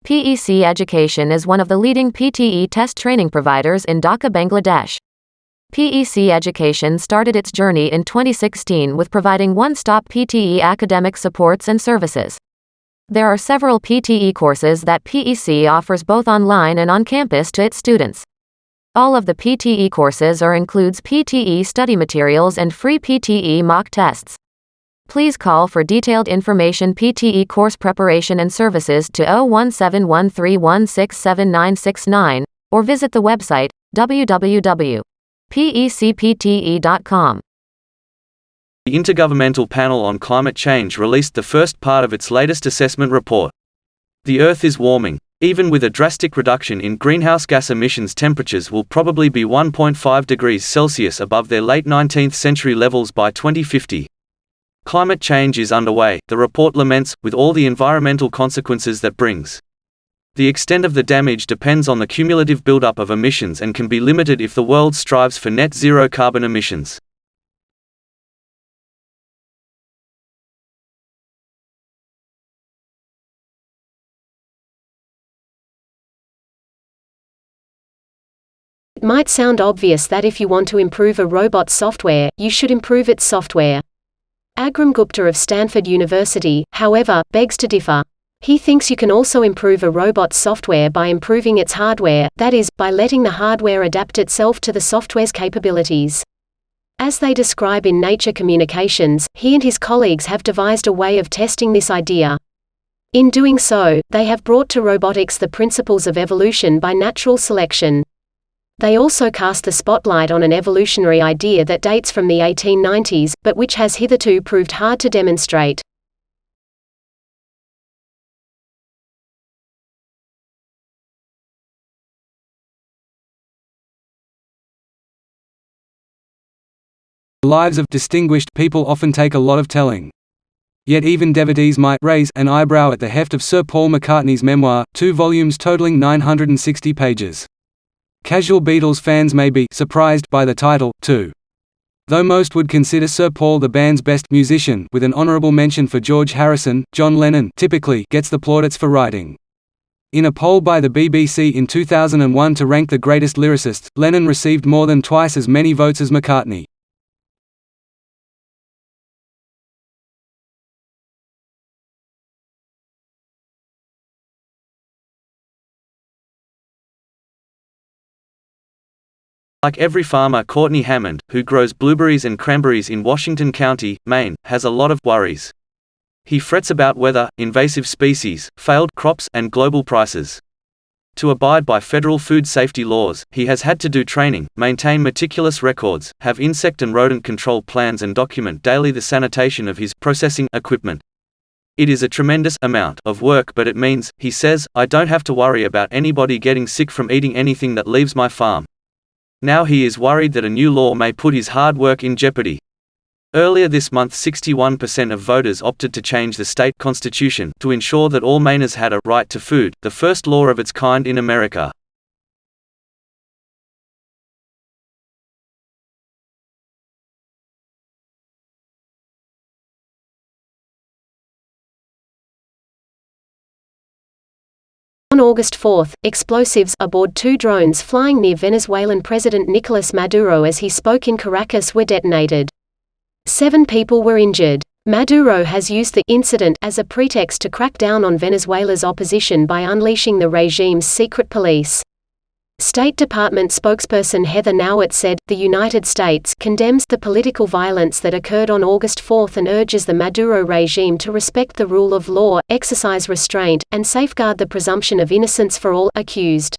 PEC Education is one of the leading PTE test training providers in Dhaka, Bangladesh. PEC Education started its journey in 2016 with providing one-stop PTE academic supports and services. There are several PTE courses that PEC offers both online and on campus to its students. All of the PTE courses includes PTE study materials and free PTE mock tests. Please call for detailed information PTE course preparation and services to 01713167969 or visit the website www.pecpte.com. The Intergovernmental Panel on Climate Change released the first part of its latest assessment report. The Earth is warming. Even with a drastic reduction in greenhouse gas emissions, temperatures will probably be 1.5 degrees Celsius above their late 19th century levels by 2050. Climate change is underway, the report laments, with all the environmental consequences that brings. The extent of the damage depends on the cumulative buildup of emissions and can be limited if the world strives for net zero carbon emissions. It might sound obvious that if you want to improve a robot's software, you should improve its software. Agram Gupta of Stanford University, however, begs to differ. He thinks you can also improve a robot's software by improving its hardware, that is, by letting the hardware adapt itself to the software's capabilities. As they describe in Nature Communications, he and his colleagues have devised a way of testing this idea. In doing so, they have brought to robotics the principles of evolution by natural selection. They also cast the spotlight on an evolutionary idea that dates from the 1890s, but which has hitherto proved hard to demonstrate. The lives of distinguished people often take a lot of telling. Yet even devotees might raise an eyebrow at the heft of Sir Paul McCartney's memoir, 2 volumes totaling 960 pages. Casual Beatles fans may be surprised by the title, too. Though most would consider Sir Paul the band's best musician, with an honourable mention for George Harrison, John Lennon typically gets the plaudits for writing. In a poll by the BBC in 2001 to rank the greatest lyricists, Lennon received more than twice as many votes as McCartney. Like every farmer, Courtney Hammond, who grows blueberries and cranberries in Washington County, Maine, has a lot of worries. He frets about weather, invasive species, failed crops, and global prices. To abide by federal food safety laws, he has had to do training, maintain meticulous records, have insect and rodent control plans, and document daily the sanitation of his processing equipment. It is a tremendous amount of work, but it means, he says, I don't have to worry about anybody getting sick from eating anything that leaves my farm. Now he is worried that a new law may put his hard work in jeopardy. Earlier this month, 61% of voters opted to change the state constitution to ensure that all Mainers had a right to food, the first law of its kind in America. On August 4, explosives aboard 2 drones flying near Venezuelan President Nicolas Maduro as he spoke in Caracas were detonated. 7 people were injured. Maduro has used the incident as a pretext to crack down on Venezuela's opposition by unleashing the regime's secret police. State Department spokesperson Heather Nauert said, the United States condemns the political violence that occurred on August 4 and urges the Maduro regime to respect the rule of law, exercise restraint, and safeguard the presumption of innocence for all accused.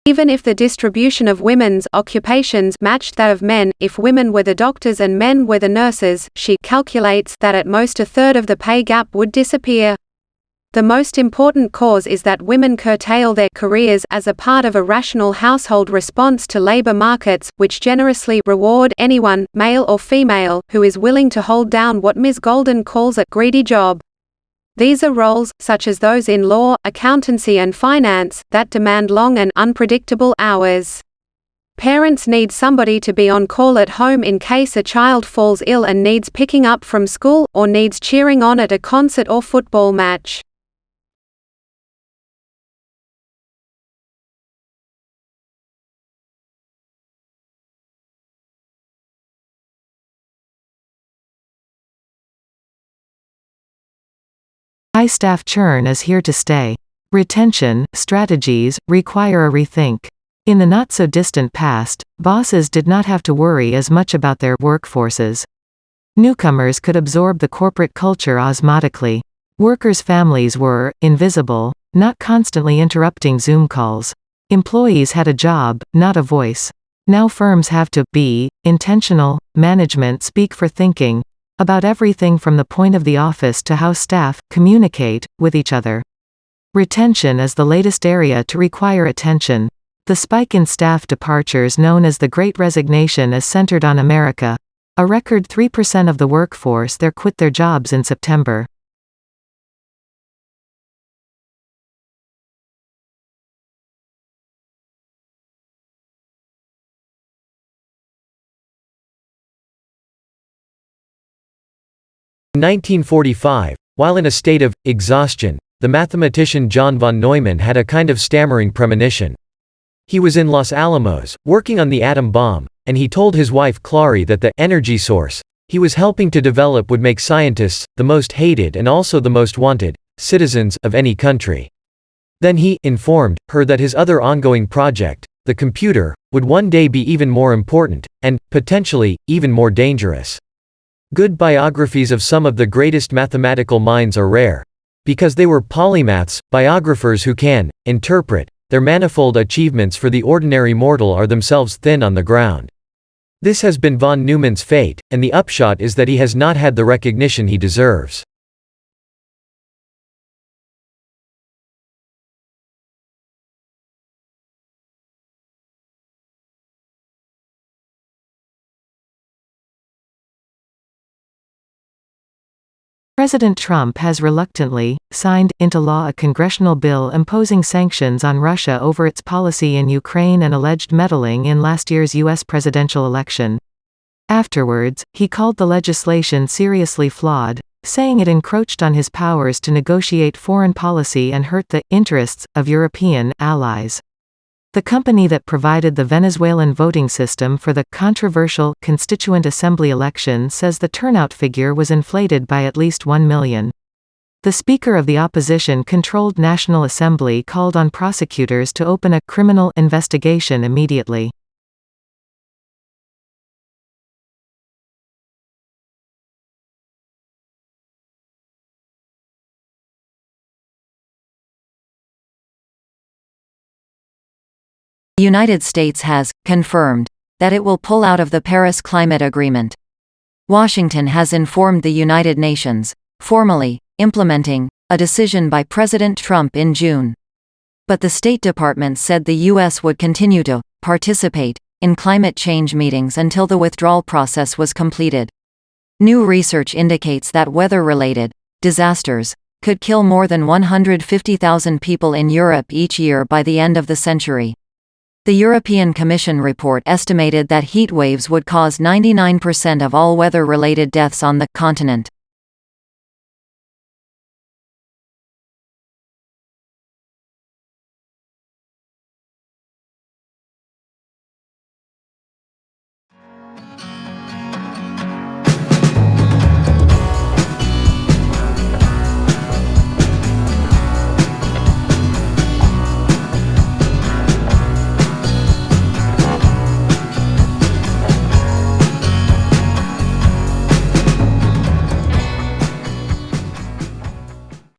Even if the distribution of women's occupations matched that of men, if women were the doctors and men were the nurses, she calculates that at most a third of the pay gap would disappear. The most important cause is that women curtail their careers as a part of a rational household response to labor markets, which generously reward anyone, male or female, who is willing to hold down what Ms. Golden calls a greedy job. These are roles, such as those in law, accountancy and finance, that demand long and unpredictable hours. Parents need somebody to be on call at home in case a child falls ill and needs picking up from school, or needs cheering on at a concert or football match. High staff churn is here to stay. Retention strategies require a rethink. In the not-so-distant past, bosses did not have to worry as much about their workforces. Newcomers could absorb the corporate culture osmotically. Workers' families were invisible, not constantly interrupting Zoom calls. Employees had a job, not a voice. Now firms have to be intentional. Management speak for thinking about everything from the point of the office to how staff communicate with each other. Retention is the latest area to require attention. The spike in staff departures known as the Great Resignation is centered on America. A record 3% of the workforce there quit their jobs in September. In 1945, while in a state of exhaustion, the mathematician John von Neumann had a kind of stammering premonition. He was in Los Alamos, working on the atom bomb, and he told his wife Clary that the energy source he was helping to develop would make scientists the most hated and also the most wanted citizens of any country. Then he informed her that his other ongoing project, the computer, would one day be even more important, and, potentially, even more dangerous. Good biographies of some of the greatest mathematical minds are rare. Because they were polymaths, biographers who can interpret their manifold achievements for the ordinary mortal are themselves thin on the ground. This has been von Neumann's fate, and the upshot is that he has not had the recognition he deserves. President Trump has reluctantly signed into law a congressional bill imposing sanctions on Russia over its policy in Ukraine and alleged meddling in last year's U.S. presidential election. Afterwards, he called the legislation seriously flawed, saying it encroached on his powers to negotiate foreign policy and hurt the interests of European allies. The company that provided the Venezuelan voting system for the controversial Constituent Assembly election says the turnout figure was inflated by at least 1 million. The Speaker of the opposition-controlled National Assembly called on prosecutors to open a criminal investigation immediately. The United States has confirmed that it will pull out of the Paris Climate Agreement. Washington has informed the United Nations, formally implementing a decision by President Trump in June. But the State Department said the U.S. would continue to participate in climate change meetings until the withdrawal process was completed. New research indicates that weather-related disasters could kill more than 150,000 people in Europe each year by the end of the century. The European Commission report estimated that heat waves would cause 99% of all weather-related deaths on the continent.